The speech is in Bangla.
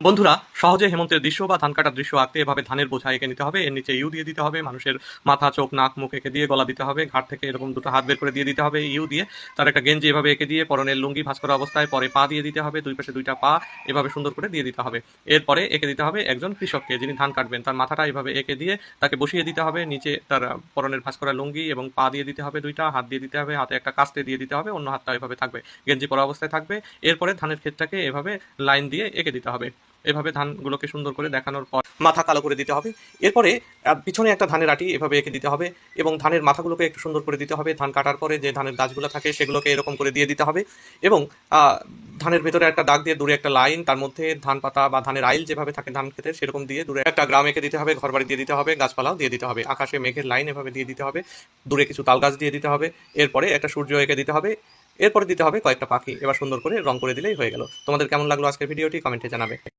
বন্ধুরা, সহজে হেমন্তের দৃশ্য বা ধান কাটার দৃশ্য আঁকতে এভাবে ধানের বোঝা এঁকে নিতে হবে। এর নিচে ইউ দিয়ে দিতে হবে। মানুষের মাথা, চোখ, নাক, মুখ এঁকে দিয়ে গলা দিতে হবে। ঘাড় থেকে এরকম দুটো হাত বের করে দিয়ে দিতে হবে ইউ দিয়ে। তার একটা গেঞ্জি এভাবে এঁকে দিয়ে পরনের লুঙ্গি ভাঁজ করা অবস্থায় পরে পা দিয়ে দিতে হবে। দুই পাশে দুইটা পা এভাবে সুন্দর করে দিয়ে দিতে হবে। এরপরে এঁকে দিতে হবে একজন কৃষককে, যিনি ধান কাটবেন। তার মাথাটা এভাবে এঁকে দিয়ে তাকে বসিয়ে দিতে হবে। নিচে তার পরনের ভাঁজ করা লুঙ্গি এবং পা দিয়ে দিতে হবে দুইটা, হাত দিয়ে দিতে হবে। হাতে একটা কাস্তে দিয়ে দিতে হবে। অন্য হাতটা এভাবে থাকবে, গেঞ্জি পরা অবস্থায় থাকবে। এরপরে ধানের ক্ষেতটাকে এভাবে লাইন দিয়ে এঁকে দিতে হবে। এভাবে ধানগুলোকে সুন্দর করে দেখানোর পর মাথা কালো করে দিতে হবে। এরপরে পিছনে একটা ধানের আটি এভাবে এঁকে দিতে হবে এবং ধানের মাথাগুলোকে একটু সুন্দর করে দিতে হবে। ধান কাটার পরে যে ধানের গাছগুলো থাকে সেগুলোকে এরকম করে দিয়ে দিতে হবে এবং আহ, ধানের ভেতরে একটা দাগ দিয়ে দূরে একটা লাইন, তার মধ্যে ধান পাতা বা ধানের আইল যেভাবে থাকে ধান খেতে সেরকম দিয়ে দূরে একটা গ্রাম এঁকে দিতে হবে। ঘরবাড়ি দিয়ে দিতে হবে, গাছপালাও দিয়ে দিতে হবে। আকাশে মেঘের লাইন এভাবে দিয়ে দিতে হবে। দূরে কিছু তাল গাছ দিয়ে দিতে হবে। এরপরে একটা সূর্য এঁকে দিতে হবে। এরপরে দিতে হবে কয়েকটা পাখি। এবার সুন্দর করে রং করে দিলেই হয়ে গেল। তোমাদের কেমন লাগলো আজকের ভিডিওটি কমেন্টে জানাবে।